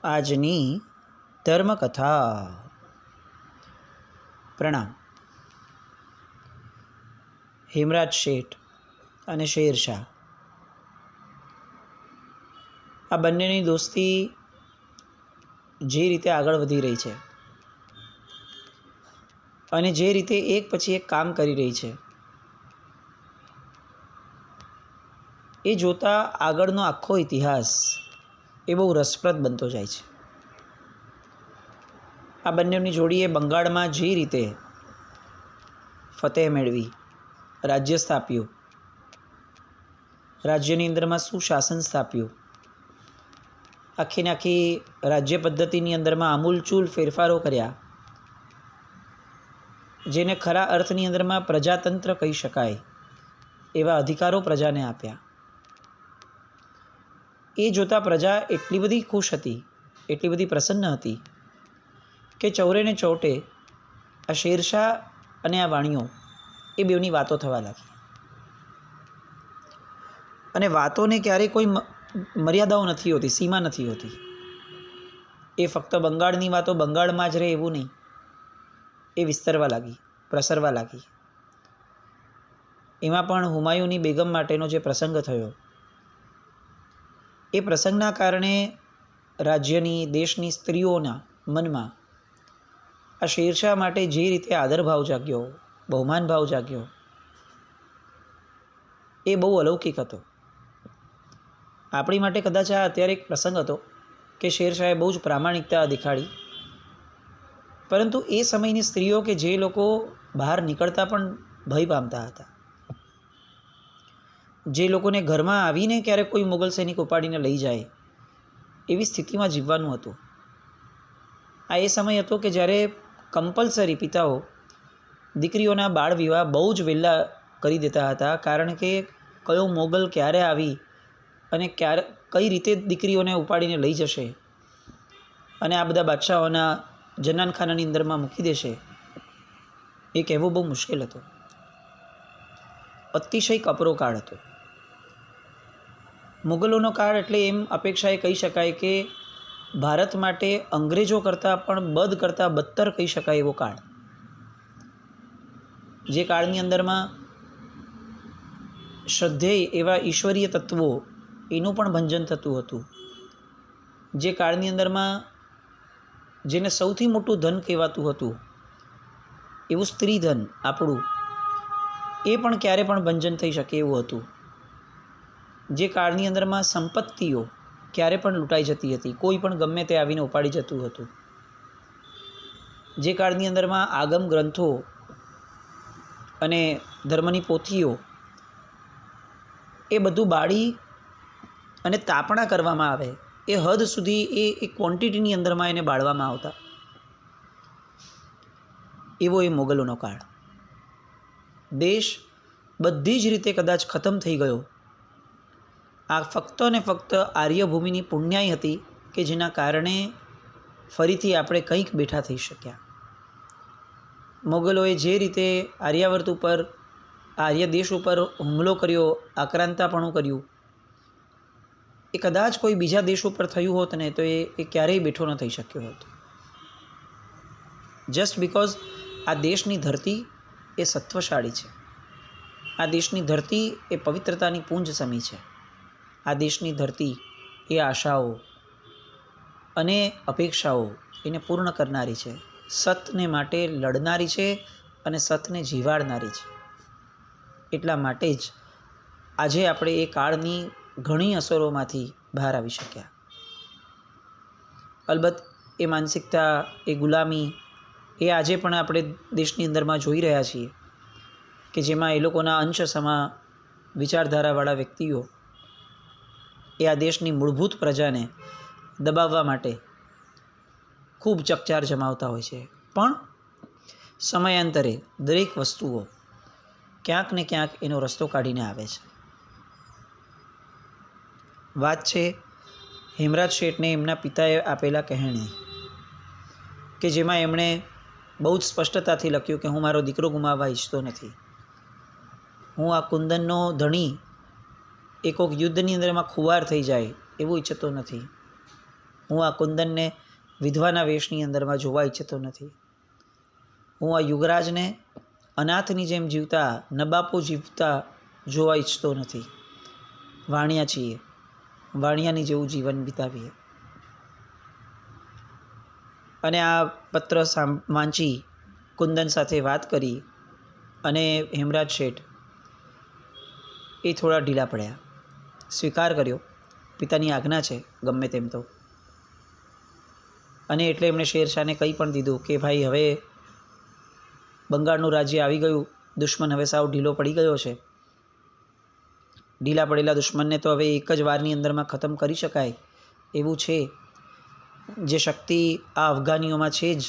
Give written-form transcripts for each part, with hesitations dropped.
આજની ધર્મકથા. પ્રણામ. હેમરાજ શેઠ અને શેરશાહ, આ બંનેની દોસ્તી જે રીતે આગળ વધી રહી છે અને જે રીતે એક પછી એક કામ કરી રહી છે, એ જોતા આગળનો આખો ઇતિહાસ એ બહુ રસપ્રદ બનતો જાય છે. આ બંનેની જોડીએ બંગાળમાં જે રીતે ફતેહ મેળવી, રાજ્ય સ્થાપ્યું, રાજ્યની અંદરમાં સુશાસન સ્થાપ્યું, આખીને આખી રાજ્ય પદ્ધતિની અંદરમાં આમૂલચૂલ ફેરફારો કર્યા, જેને ખરા અર્થની અંદરમાં પ્રજાતંત્ર કહી શકાય એવા અધિકારો પ્રજાને આપ્યા. એ જોતાં પ્રજા એટલી બધી ખુશ હતી, એટલી બધી પ્રસન્ન હતી કે ચૌરે ને ચૌટે આ શેરશાહ અને આ વાણિયો એ બેવની વાતો થવા લાગી. અને વાતોને ક્યારેય કોઈ મર્યાદાઓ નથી હોતી, સીમા નથી હોતી. એ ફક્ત બંગાળની વાતો બંગાળમાં જ રહે એવું નહીં, એ વિસ્તરવા લાગી, પ્રસરવા લાગી. એમાં પણ હુમાયુની બેગમ માટેનો જે પ્રસંગ થયો, એ પ્રસંગના કારણે રાજ્યની, દેશની સ્ત્રીઓના મનમાં આ શેરશાહ માટે જે રીતે આદરભાવ જાગ્યો, બહુમાન ભાવ જાગ્યો, એ બહુ અલૌકિક હતો. આપણી માટે કદાચ આ અત્યારે એક પ્રસંગ હતો કે શેરશાહે બહુ જ પ્રામાણિકતા દેખાડી, પરંતુ એ સમયની સ્ત્રીઓ કે જે લોકો બહાર નીકળતા પણ ભય પામતા હતા, જે લોકોને ઘરમાં આવીને ક્યારેક કોઈ મુગલ સૈનિક ઉપાડીને લઈ જાય એવી સ્થિતિમાં જીવવાનું હતું. આ એ સમય હતો કે જ્યારે કમ્પલસરી પિતાઓ દીકરીઓના બાળ વિવાહ બહુ જ વહેલા કરી દેતા હતા, કારણ કે કયો મોગલ ક્યારે આવી અને કઈ રીતે દીકરીઓને ઉપાડીને લઈ જશે અને આ બધા બાદશાહોના જન્નાનખાનાની અંદરમાં મૂકી દેશે, એ કહેવું બહુ મુશ્કેલ હતો. અતિશય કપરો કાળ હતો. મુગલોનો કાળ એટલે એમ અપેક્ષાએ કહી શકાય કે ભારત માટે અંગ્રેજો કરતાં પણ કરતાં બદતર કહી શકાય એવો કાળ. જે કાળની અંદરમાં શ્રદ્ધેય એવા ઈશ્વરીય તત્વો એનું પણ ભંજન થતું હતું. જે કાળની અંદરમાં જેને સૌથી મોટું ધન કહેવાતું હતું એવું સ્ત્રી ધન આપણું, એ પણ ક્યારે પણ ભંજન થઈ શકે એવું હતું. જે કાળની અંદરમાં સંપત્તિઓ ક્યારે પણ લૂંટાઈ જતી હતી, કોઈ પણ ગમે તે આવીને ઉપાડી જતું હતું. જે કાળની અંદરમાં આગમ ગ્રંથો અને ધર્મની પોથીઓ એ બધું બાળી અને તાપણા કરવામાં આવે એ હદ સુધી એ ક્વોન્ટિટીની અંદરમાં એને બાળવામાં આવતા, એવો એ મોગલોનો કાળ. દેશ બધી જ રીતે કદાચ ખતમ થઈ ગયો. આ ફક્ત ને ફક્ત આર્યભૂમિની પુણ્યાઈ હતી કે જેના કારણે ફરીથી આપણે કંઈક બેઠા થઈ શક્યા. મોગલોએ જે રીતે આર્યાવર્ત ઉપર, આર્ય દેશ ઉપર હુમલો કર્યો, આક્રાંતાપણું કર્યું, એ કદાચ કોઈ બીજા દેશ ઉપર થયું હોત ને તો એ ક્યારેય બેઠો ન થઈ શક્યો હોત. જસ્ટ બિકોઝ આ દેશની ધરતી એ સત્વશાળી છે, આ દેશની ધરતી એ પવિત્રતાની પૂંજ સમી છે, આ દેશની ધરતી એ આશાઓ અને અપેક્ષાઓ એને પૂર્ણ કરનારી છે, સતને માટે લડનારી છે અને સતને જીવાડનારી છે. એટલા માટે જ આજે આપણે એ કાળની ઘણી અસરોમાંથી બહાર આવી શક્યા. અલબત્ત એ માનસિકતા, એ ગુલામી, એ આજે પણ આપણે દેશની અંદરમાં જોઈ રહ્યા છીએ કે જેમાં એ લોકોના અંશ સમા વિચારધારાવાળા વ્યક્તિઓ એ આ દેશની મૂળભૂત પ્રજાને દબાવવા માટે ખૂબ ચકચાર જમાવતા હોય છે. પણ સમયાંતરે દરેક વસ્તુઓ ક્યાંક ને ક્યાંક એનો રસ્તો કાઢીને આવે છે. વાત છે હેમરાજ શેઠને એમના પિતાએ આપેલા કહેણી, કે જેમાં એમણે બહુ જ સ્પષ્ટતાથી લખ્યું કે હું મારો દીકરો ગુમાવવા ઈચ્છતો નથી. હું આ કુંદનનો ધણી એ કોઈક યુદ્ધની અંદરમાં ખુવાર થઈ જાય એવું ઈચ્છતો નથી. હું આ કુંદનને વિધવાના વેશની અંદરમાં જોવા ઈચ્છતો નથી. હું આ યુગરાજને અનાથની જેમ જીવતા, નબાપો જીવતા જોવા ઈચ્છતો નથી. વાણિયા છીએ, વાણિયાની જેવું જીવન વિતાવીએ. અને આ પત્ર વાંચી કુંદન સાથે વાત કરી અને હેમરાજ શેઠ એ થોડા ઢીલા પડ્યા. સ્વીકાર કર્યો, પિતાની આજ્ઞા છે ગમે તેમ તો. અને એટલે એમણે શેરશાહને કહી પણ દીધું કે ભાઈ, હવે બંગાળનું રાજ્ય આવી ગયું, દુશ્મન હવે સાવ ઢીલો પડી ગયો છે. ઢીલા પડેલા દુશ્મનને તો હવે એક જ વારની અંદરમાં ખતમ કરી શકાય એવું છે. જે શક્તિ આ અફઘાનીઓમાં છે જ,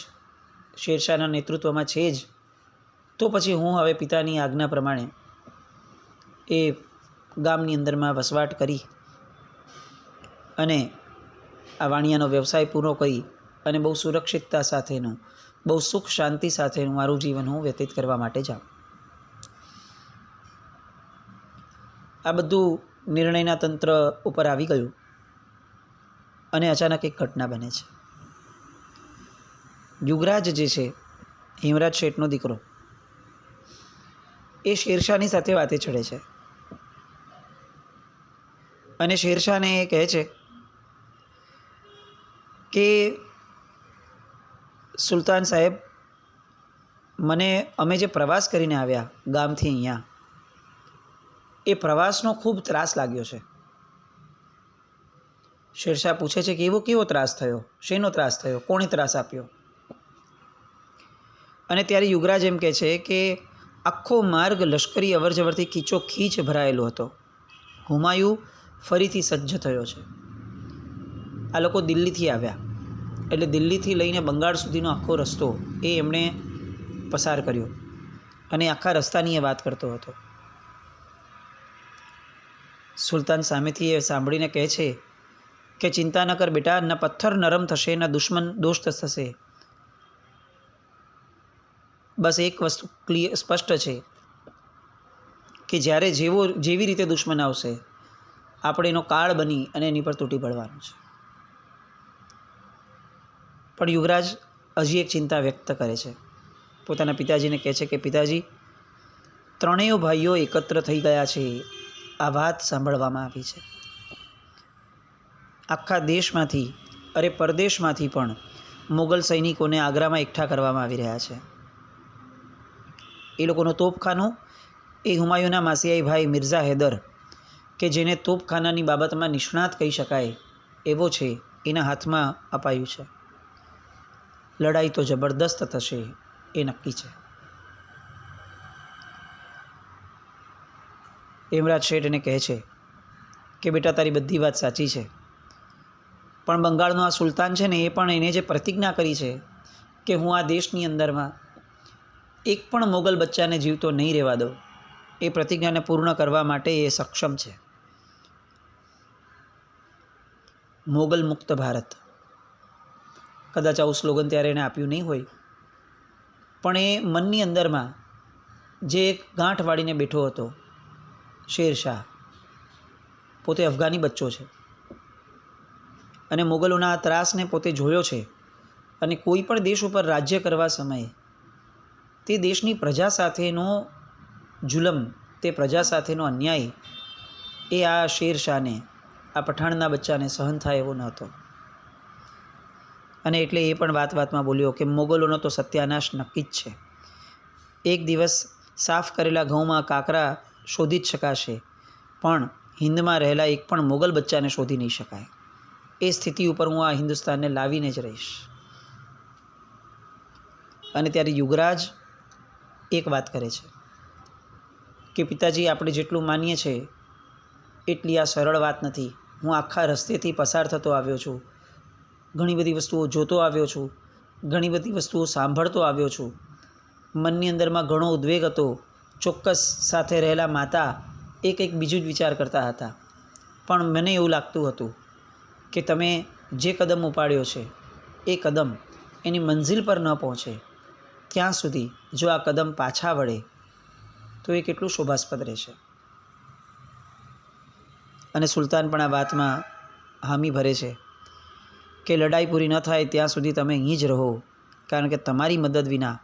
શેરશાહના નેતૃત્વમાં છે જ, તો પછી હું હવે પિતાની આજ્ઞા પ્રમાણે એ ગામની અંદરમાં વસવાટ કરી અને આ વાણિયાનો વ્યવસાય પૂરો કરી અને બહુ સુરક્ષિતતા સાથેનું, બહુ સુખ શાંતિ સાથેનું મારું જીવન હું વ્યતીત કરવા માટે જાઉં. આ બધું નિર્ણયના તંત્ર ઉપર આવી ગયું અને અચાનક એક ઘટના બને છે. યુગરાજ જે છે, હેમરાજ શેઠનો દીકરો, એ શેરશાહની સાથે વાતે ચડે છે અને શેરશાહને એ કહે છે કે સુલતાન સાહેબ, અમે જે પ્રવાસ કરીને આવ્યા ગામથી અહીંયા, એ પ્રવાસનો ખૂબ ત્રાસ લાગ્યો છે. શેરશાહ પૂછે છે કે એવો કેવો ત્રાસ થયો? શેનો ત્રાસ થયો? કોણે ત્રાસ આપ્યો? અને ત્યારે યુગરાજ એમ કહે છે કે આખો માર્ગ લશ્કરી અવરજવરથી ખીચોખીચ ભરાયેલો હતો. હુમાયુ ફરીથી સજ્જ થયો છે. આ લોકો દિલ્હીથી આવ્યા, એટલે દિલ્હીથી લઈને બંગાળ સુધીનો આખો રસ્તો એ એમણે પસાર કર્યો અને આખા રસ્તાની એ વાત કરતો હતો. સુલતાન સામેથી એ સાંભળીને કહે છે કે ચિંતા ન કર બેટા, ન પથ્થર નરમ થશે, ન દુશ્મન દોસ્ત થશે. બસ એક વસ્તુ સ્પષ્ટ છે કે જ્યારે જેવી રીતે દુશ્મન આવશે, આપણે એનો કાળ બની અને એની પર તૂટી પડવાનું છે. પણ યુવરાજ હજી એક ચિંતા વ્યક્ત કરે છે. પોતાના પિતાજીને કહે છે કે પિતાજી, ત્રણેય ભાઈઓ એકત્ર થઈ ગયા છે, આ વાત સાંભળવામાં આવી છે. આખા દેશમાંથી, અરે પરદેશમાંથી પણ મુગલ સૈનિકોને આગ્રામાં એકઠા કરવામાં આવી રહ્યા છે. એ લોકોનું તોપખાનું એ હુમાયુના માસિયાઈ ભાઈ મિર્ઝા હૈદર, કે જેને તોપખાનાની બાબતમાં નિષ્ણાત કહી શકાય એવો છે, એના હાથમાં અપાયું છે. લડાઈ તો જબરદસ્ત થશે એ નક્કી છે. હેમરાજ શેઠ એને કહે છે કે બેટા, તારી બધી વાત સાચી છે, પણ બંગાળનો આ સુલતાન છે ને, એ પણ એને જે પ્રતિજ્ઞા કરી છે કે હું આ દેશની અંદરમાં એક પણ મોગલ બચ્ચાને જીવતો નહીં રહેવા દઉં, એ પ્રતિજ્ઞાને પૂર્ણ કરવા માટે એ સક્ષમ છે. મોગલ મુક્ત ભારત, કદાચ આવું સ્લોગન ત્યારે એને આપ્યું નહીં હોય, પણ એ મનની અંદરમાં જે એક ગાંઠ વાળીને બેઠો હતો. શેરશાહ પોતે અફઘાની બચ્ચો છે અને મોગલોના આ ત્રાસને પોતે જોયો છે, અને કોઈ પણ દેશ ઉપર રાજ્ય કરવા સમયે તે દેશની પ્રજા સાથેનો જુલમ, તે પ્રજા સાથેનો અન્યાય એ આ શેરશાહને, આ પઠાણના બચ્ચાને સહન થાય એવો ન હતો. અને એટલે એ પણ વાતમાં બોલ્યો કે મોગલોનો તો સત્યાનાશ નક્કી જ છે. એક દિવસ સાફ કરેલા ઘઉંમાં કાકરા શોધી જ શકાશે, પણ હિન્દમાં રહેલા એક પણ મોગલ બચ્ચાને શોધી નહીં શકાય. એ સ્થિતિ ઉપર હું આ હિન્દુસ્તાનને લાવીને જ રહીશ. અને ત્યારે યુગરાજ એક વાત કરે છે કે પિતાજી, આપણે જેટલું માનીએ છીએ એટલી આ સરળ વાત નથી. હું આખા રસ્તેથી પસાર થતો આવ્યો છું, ઘણી બધી વસ્તુઓ જોતો આવ્યો છું, ઘણી બધી વસ્તુઓ સાંભળતો આવ્યો છું. મનની અંદરમાં ઘણો ઉદ્વેગ હતો. ચોક્કસ સાથે રહેલા માતા એ કંઈક બીજું જ વિચાર કરતા હતા, પણ મને એવું લાગતું હતું કે તમે જે કદમ ઉપાડ્યો છે એ કદમ એની મંઝિલ પર ન પહોંચે ત્યાં સુધી જો આ કદમ પાછા વળે તો એ કેટલું શોભાસ્પદ રહેશે. અને સુલતાન પણ આ વાતમાં હામી ભરે છે કે લડાઈ પૂરી ન થાય ત્યાં સુધી તમે અહીં જ રહો, કારણ કે તમારી મદદ વિના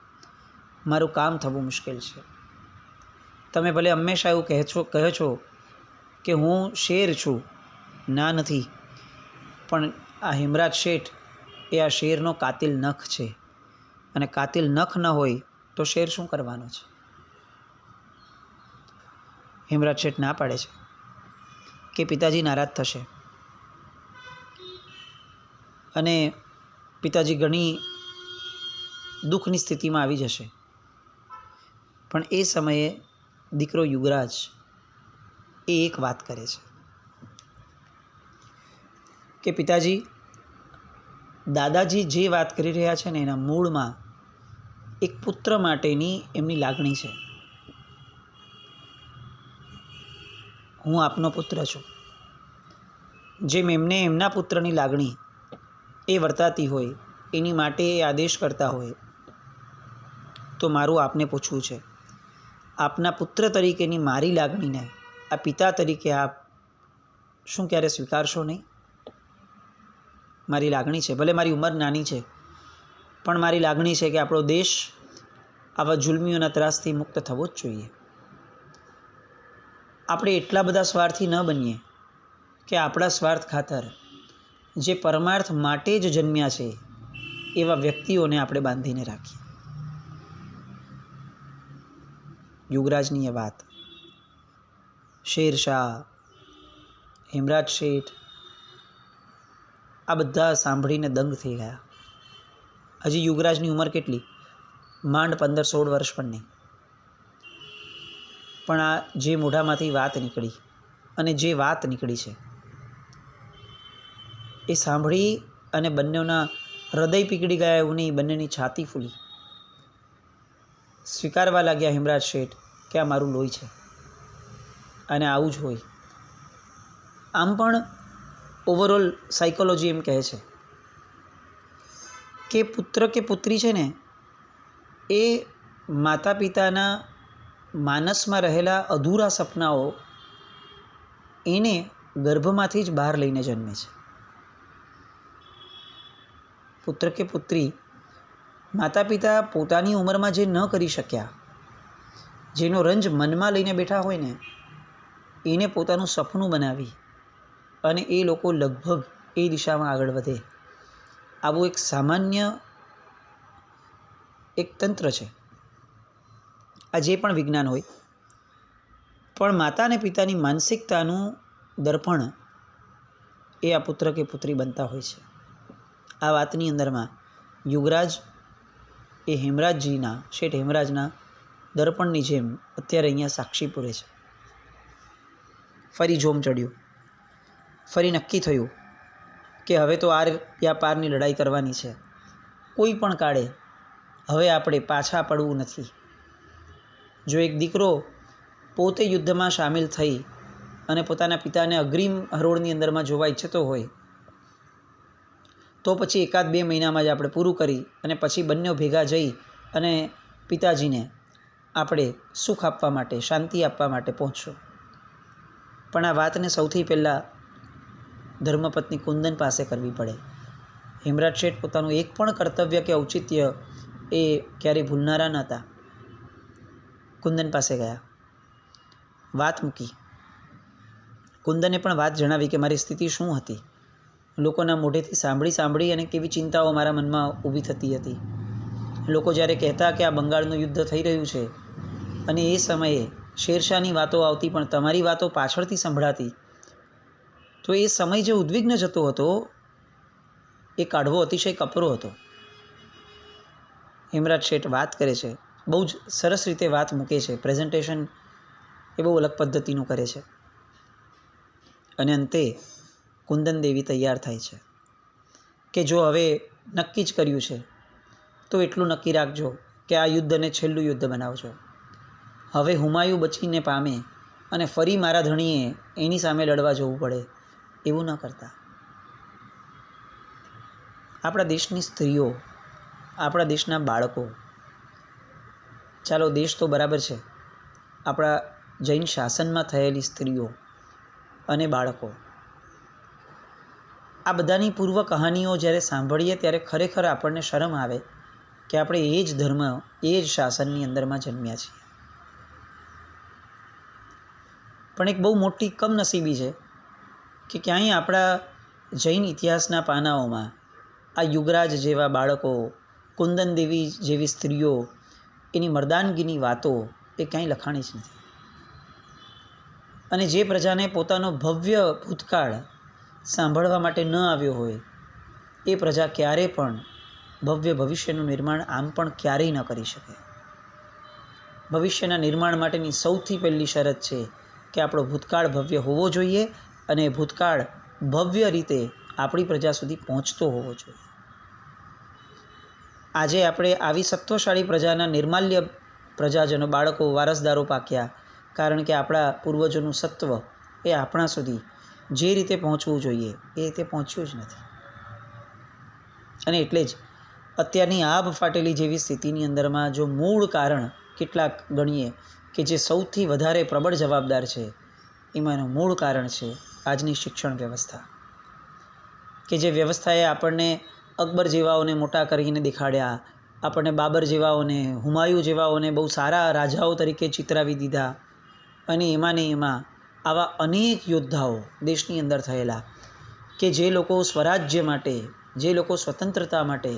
મારું કામ થવું મુશ્કેલ છે. તમે ભલે હંમેશા એવું કહો છો કે હું શેર છું, ના નથી, પણ આ હેમરાજ શેઠ એ આ શેરનો કાતિલ નખ છે, અને કાતિલ નખ ન હોય તો શેર શું કરવાનો છે? હેમરાજ શેઠ ના પાડે છે કે પિતાજી નારાજ થશે અને પિતાજી ઘણી દુઃખની સ્થિતિમાં આવી જશે. પણ એ સમયે દીકરો યુગરાજ એ એક વાત કરે છે કે પિતાજી, દાદાજી જે વાત કરી રહ્યા છે ને એના મૂળમાં એક પુત્ર માટેની એમની લાગણી છે. હું આપનો પુત્ર છું. જેમ એમને એમના પુત્રની લાગણી એ વર્તાતી હોય, એની માટે એ આદેશ કરતા હોય, તો મારું આપને પૂછવું છે, આપના પુત્ર તરીકેની મારી લાગણીને આ પિતા તરીકે આપ શું ક્યારે સ્વીકારશો નહીં? મારી લાગણી છે, ભલે મારી ઉંમર નાની છે, પણ મારી લાગણી છે કે આપણો દેશ આવા જુલ્મીઓના ત્રાસથી મુક્ત થવો જ જોઈએ. આપણે એટલા બધા સ્વાર્થી ન બનીએ કે આપણા સ્વાર્થ ખાતર જે પરમાર્થ માટે જ જન્મ્યા છે એવા વ્યક્તિઓને આપણે બાંધીને રાખીએ. યુગરાજની એ વાત શેરશાહ, હેમરાજ શેઠ આ બધા સાંભળીને દંગ થઈ ગયા. હજી યુગરાજની ઉંમર કેટલી? માંડ 15-16 વર્ષ પણ નહીં. પણ આ જે મોઢામાંથી વાત નીકળી અને જે વાત નીકળી છે એ સાંભળી અને બંનેના હૃદય પીગળી ગયા એવું નહીં, બંનેની છાતી ફૂલી. સ્વીકારવા લાગ્યા હેમરાજ શેઠ કે આ મારું લોહી છે અને આવું જ હોય. આમ પણ ઓવરઓલ સાયકોલોજી એમ કહે છે કે પુત્ર કે પુત્રી છે ને એ માતા પિતાના માનસમાં રહેલા અધૂરા સપનાઓ એને ગર્ભમાંથી જ બહાર લઈને જન્મે છે. પુત્ર કે પુત્રી માતા પિતા પોતાની ઉંમરમાં જે ન કરી શક્યા, જેનો રંજ મનમાં લઈને બેઠા હોય ને, એને પોતાનું સપનું બનાવી અને એ લોકો લગભગ એ દિશામાં આગળ વધે, આવું એક સામાન્ય એક તંત્ર છે. આ જે પણ વિજ્ઞાન હોય, પણ માતા અને પિતાની માનસિકતાનું દર્પણ એ આ પુત્ર કે પુત્રી બનતા હોય છે. આ વાતની અંદરમાં યુગરાજ એ હેમરાજજીના, શેઠ હેમરાજના દર્પણની જેમ અત્યારે અહીંયા સાક્ષી પૂરે છે. ફરી જોમ ચડ્યું, ફરી નક્કી થયું કે હવે તો આર યા પારની લડાઈ કરવાની છે. કોઈ પણ કાળે હવે આપણે પાછા પડવું નથી. જો એક દીકરો પોતે યુદ્ધમાં સામેલ થઈ અને પોતાના પિતાને અગ્રિમ હરોળની અંદરમાં જોવા ઈચ્છતો હોય તો પછી 1-2 મહિનામાં જ આપણે પૂરું કરી અને પછી બંને ભેગા જઈ અને પિતાજીને આપણે સુખ આપવા માટે, શાંતિ આપવા માટે પહોંચશું. પણ આ વાતને સૌથી પહેલાં ધર્મપત્ની કુંદન પાસે કરવી પડે. હેમરાજ શેઠ પોતાનું એક પણ કર્તવ્ય કે ઔચિત્ય એ ક્યારેય ભૂલનારા નહોતા. કુંદન પાસે ગયા, વાત મૂકી. કુંદને પણ વાત જણાવી કે મારી સ્થિતિ શું હતી. લોકોના મોઢેથી સાંભળી અને કેવી ચિંતાઓ મારા મનમાં ઊભી થતી હતી. લોકો જ્યારે કહેતા કે આ બંગાળનું યુદ્ધ થઈ રહ્યું છે અને એ સમયે શેરશાહની વાતો આવતી પણ તમારી વાતો પાછળથી સંભળાતી, તો એ સમય જે ઉદ્વિગ્ન જતો હતો એ કાઢવો અતિશય કપરો હતો. હેમરાજ શેઠ વાત કરે છે, બહુ જ સરસ રીતે વાત મૂકે છે. પ્રેઝન્ટેશન એ બહુ અલગ પદ્ધતિનું કરે છે. અને અંતે કુંદન દેવી તૈયાર થાય છે કે જો હવે નક્કી જ કર્યું છે તો એટલું નક્કી રાખજો કે આ યુદ્ધને છેલ્લું યુદ્ધ બનાવજો. હવે હુમાયુ બચીને પામે અને ફરી મારા ધણીએ એની સામે લડવા જવું પડે એવું ન કરતા. આપણા દેશની સ્ત્રીઓ, આપણા દેશના બાળકો, ચાલો દેશ તો બરાબર છે, આપણા જૈન શાસનમાં થયેલી સ્ત્રીઓ અને બાળકો, આ બધાની પૂર્વ કહાનીઓ જ્યારે સાંભળીએ ત્યારે ખરેખર આપણને શરમ આવે કે આપણે એ જ ધર્મ, એ જ શાસનની અંદરમાં જન્મ્યા છીએ. પણ એક બહુ મોટી કમનસીબી છે કે ક્યાંય આપણા જૈન ઇતિહાસના પાનાઓમાં આ યુગરાજ જેવા બાળકો, કુંદન દેવી જેવી સ્ત્રીઓ, એની મર્દાનગીની વાતો એ ક્યાંય લખાણી જ નથી. અને જે પ્રજાને પોતાનો ભવ્ય ભૂતકાળ સાંભળવા માટે ન આવ્યો હોય એ પ્રજા ક્યારે પણ ભવ્ય ભવિષ્યનું નિર્માણ આમ પણ ક્યારેય ન કરી શકે. ભવિષ્યના નિર્માણ માટેની સૌથી પહેલી શરત છે કે આપણો ભૂતકાળ ભવ્ય હોવો જોઈએ અને ભૂતકાળ ભવ્ય રીતે આપણી પ્રજા સુધી પહોંચતો હોવો જોઈએ. આજે આપણે આવી સત્વશાળી પ્રજાના નિર્માલ્ય પ્રજાજનો, બાળકો, વારસદારો પાક્યા, કારણ કે આપણા પૂર્વજોનું સત્વ એ આપણા સુધી જે રીતે પહોંચવું જોઈએ એ રીતે પહોંચ્યું જ નથી. અને એટલે જ અત્યારની આબ ફાટેલી જેવી સ્થિતિની અંદરમાં જો મૂળ કારણ કેટલાક ગણીએ કે જે સૌથી વધારે પ્રબળ જવાબદાર છે, એમાંનું મૂળ કારણ છે આજની શિક્ષણ વ્યવસ્થા. કે જે વ્યવસ્થાએ આપણને અકબર જેવાઓને મોટા કરીને દેખાડ્યા, આપણને બાબર જેવાઓને, હુમાયુ જેવાઓને બહુ સારા રાજાઓ તરીકે ચિતરાવી દીધા. અને એમાં આવા અનેક યોદ્ધાઓ દેશની અંદર થયેલા કે જે લોકો સ્વરાજ્ય માટે, જે લોકો સ્વતંત્રતા માટે,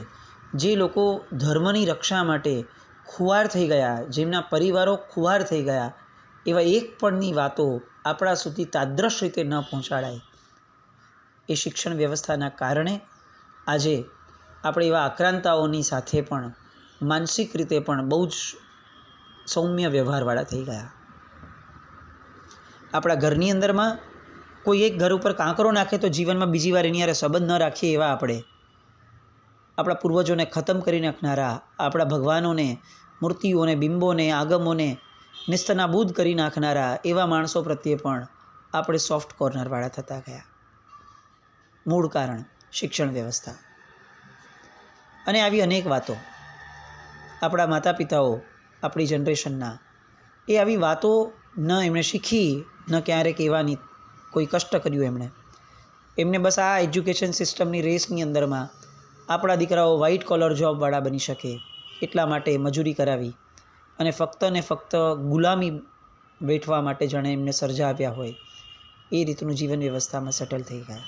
જે લોકો ધર્મની રક્ષા માટે ખુવાર થઈ ગયા, જેમના પરિવારો ખુવાર થઈ ગયા, એવા એક પણની વાતો આપણા સુધી તાદ્રશ રીતે ન પહોંચાડાય. એ શિક્ષણ વ્યવસ્થાના કારણે આજે આપણે એવા આક્રાંતાઓની સાથે પણ માનસિક રીતે પણ બહુ જ સૌમ્ય વ્યવહારવાળા થઈ ગયા. આપણા ઘરની અંદરમાં કોઈ એક ઘર ઉપર કાંકરો નાખે તો જીવનમાં બીજી વાર એની હારે સંબંધ ન રાખીએ એવા આપણે. આપણા પૂર્વજોને ખતમ કરી નાખનારા, આપણા ભગવાનોને, મૂર્તિઓને, બિંબોને, આગમોને નિસ્તનાબૂદ કરી નાખનારા એવા માણસો પ્રત્યે પણ આપણે સોફ્ટ કોર્નરવાળા થતા ગયા. મૂળ કારણ શિક્ષણ વ્યવસ્થા. અને આવી અનેક વાતો આપણા માતા પિતાઓ, આપણી જનરેશનના, એ આવી વાતો ન એમણે શીખી, ન ક્યારેક એવાની કોઈ કષ્ટ કર્યું એમને બસ આ એજ્યુકેશન સિસ્ટમની રેસની અંદરમાં આપણા દીકરાઓ વ્હાઇટ કોલર જોબવાળા બની શકે એટલા માટે મજૂરી કરાવી અને ફક્ત ને ફક્ત ગુલામી વેઠવા માટે જાણે એમને સર્જાવ્યા હોય એ રીતનું જીવન વ્યવસ્થામાં સેટલ થઈ ગયા.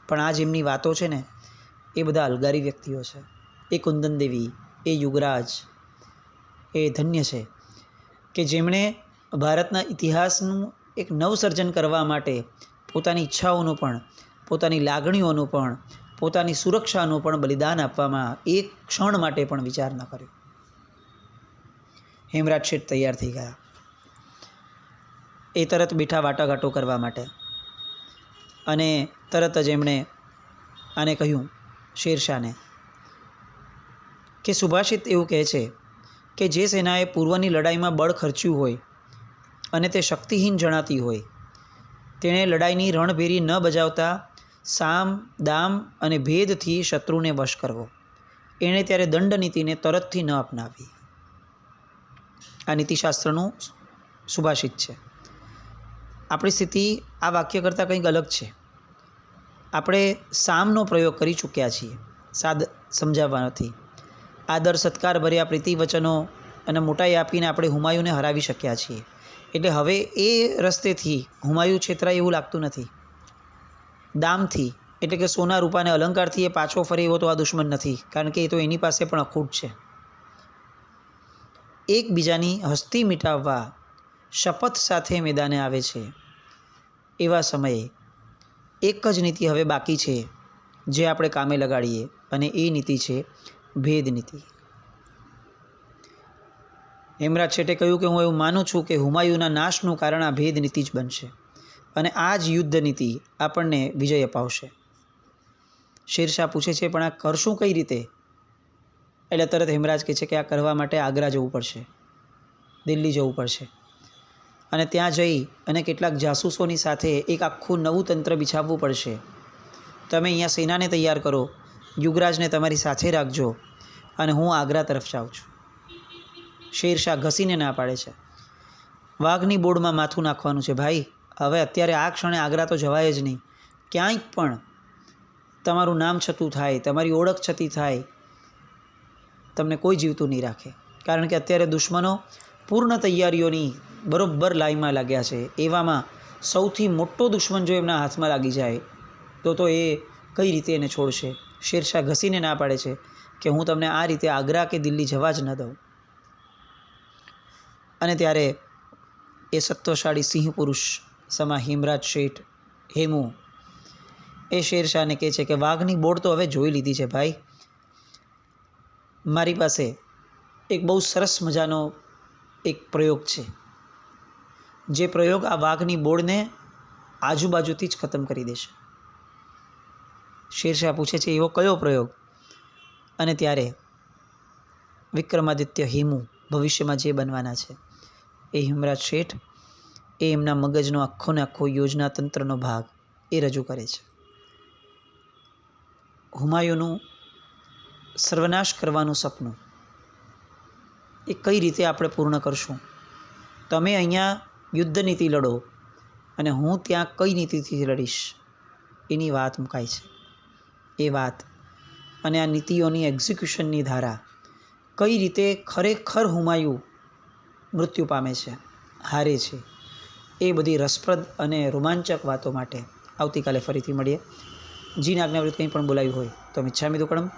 પણ આ જેમની વાતો છે ને એ બધા અલગારી વ્યક્તિઓ છે. એ કુંદન દેવી, એ યુગરાજ, એ ધન્ય છે કે જેમણે ભારતના ઇતિહાસનું એક નવસર્જન કરવા માટે પોતાની ઈચ્છાઓનું પણ, પોતાની લાગણીઓનું પણ, પોતાની સુરક્ષાનું પણ બલિદાન આપવામાં એક ક્ષણ માટે પણ વિચાર ન કર્યો. હેમરાજ શેઠ તૈયાર થઈ ગયા. એ તરત બેઠા વાટાઘાટો કરવા માટે અને તરત જ એમણે આને કહ્યું, શેરશાહને, કે સુભાષિત એવું કહે છે કે જે સેનાએ પૂર્વની લડાઈમાં બળ ખર્ચ્યું હોય અને તે શક્તિહીન જણાતી હોય તેણે લડાઈની રણભેરી ન બજાવતા સામ, દામ અને ભેદથી શત્રુને વશ કરવો. એણે ત્યારે દંડ નીતિને તરતથી ન અપનાવી. આ નીતિશાસ્ત્રનું સુભાષિત છે. આપણી સ્થિતિ આ વાક્ય કરતાં કંઈક અલગ છે. આપણે સામનો પ્રયોગ કરી ચૂક્યા છીએ. સાદ સમજાવવાથી આદર સત્કાર ભર્યા પ્રીતિ વચનો અને મોટાઈ આપીને આપણે હુમાયુને હરાવી શક્યા છીએ. એટલે હવે એ રસ્તેથી હુમાયુ છેતરાય એવું લાગતું નથી. દામથી એટલે કે સોના રૂપાને અલંકારથી એ પાછો ફરે એવો તો આ દુશ્મન નથી, કારણ કે એ તો એની પાસે પણ અખૂટ છે. એકબીજાની હસ્તી મિટાવવા શપથ સાથે મેદાને આવે છે. એવા સમયે એક જ નીતિ હવે બાકી છે જે આપણે કામે લગાડીએ, અને એ નીતિ છે ભેદ નીતિ. હેમરાજ શેઠે કહ્યું કે હું એવું માનું છું કે હુમાયુના નાશનું કારણ આ ભેદ નીતિ જ બનશે અને આ જ યુદ્ધ નીતિ આપણને વિજય અપાવશે. શેરશાહ પૂછે છે, પણ આ કરશું કઈ રીતે? એટલે તરત હેમરાજ કહે છે કે આ કરવા માટે આગ્રા જવું પડશે, દિલ્હી જવું પડશે અને ત્યાં જઈ અને કેટલાક જાસૂસોની સાથે એક આખું નવું તંત્ર બિછાવવું પડશે. તમે અહીંયા સેનાને તૈયાર કરો, યુગરાજને તમારી સાથે રાખજો અને હું આગ્રા તરફ જાઉં છું. શેરશાહ ઘસીને ના પાડે છે. વાઘની બોર્ડમાં માથું નાખવાનું છે ભાઈ, હવે અત્યારે આ ક્ષણે આગ્રા તો જવાય જ નહીં. ક્યાંય પણ તમારું નામ છતું થાય, તમારી ઓળખ છતી થાય, તમને કોઈ જીવતું નહીં રાખે. કારણ કે અત્યારે દુશ્મનો પૂર્ણ તૈયારીઓની બરોબર લાઈનમાં લાગ્યા છે. એવામાં સૌથી મોટો દુશ્મન જો એમના હાથમાં લાગી જાય તો એ કઈ રીતે એને છોડશે. શેરશાહ ઘસીને ના પાડે છે કે હું તમને આ રીતે આગ્રા કે દિલ્હી જવા જ ન દઉં. અને ત્યારે એ સત્વશાળી સિંહ પુરુષ સમા હેમરાજ શેઠ હેમુ એ શેરશાહને કહે છે કે વાઘની બોર્ડ તો હવે જોઈ લીધી છે ભાઈ, મારી પાસે એક બહુ સરસ મજાનો એક પ્રયોગ છે, જે પ્રયોગ આ વાઘની બોર્ડને આજુબાજુથી જ ખતમ કરી દેશે. શેરશાહ પૂછે છે એવો કયો પ્રયોગ? અને ત્યારે વિક્રમાદિત્ય હેમુ ભવિષ્યમાં જે બનવાના છે એ હેમરાજ શેઠ એ એમના મગજનો આખો ને આખો યોજના તંત્રનો ભાગ એ રજૂ કરે છે. હુમાયુનું સર્વનાશ કરવાનું સપનું એ કઈ રીતે આપણે પૂર્ણ કરશું? તમે અહીંયા યુદ્ધ નીતિ લડો અને હું ત્યાં કઈ નીતિથી લડીશ, એની વાત મુકાય છે. એ વાત અને આ નીતિઓની એક્ઝિક્યુશનની ધારા કઈ રીતે ખરેખર હુમાયુ મૃત્યુ પામે છે, હારે છે, એ બધી રસપ્રદ અને રોમાંચક વાતો માટે આવતીકાલે ફરીથી મળીએ. જીને આજ્ઞા વિરુદ્ધ કંઈ પણ બોલાયું હોય તો મિચ્છામિ દુક્કડમ.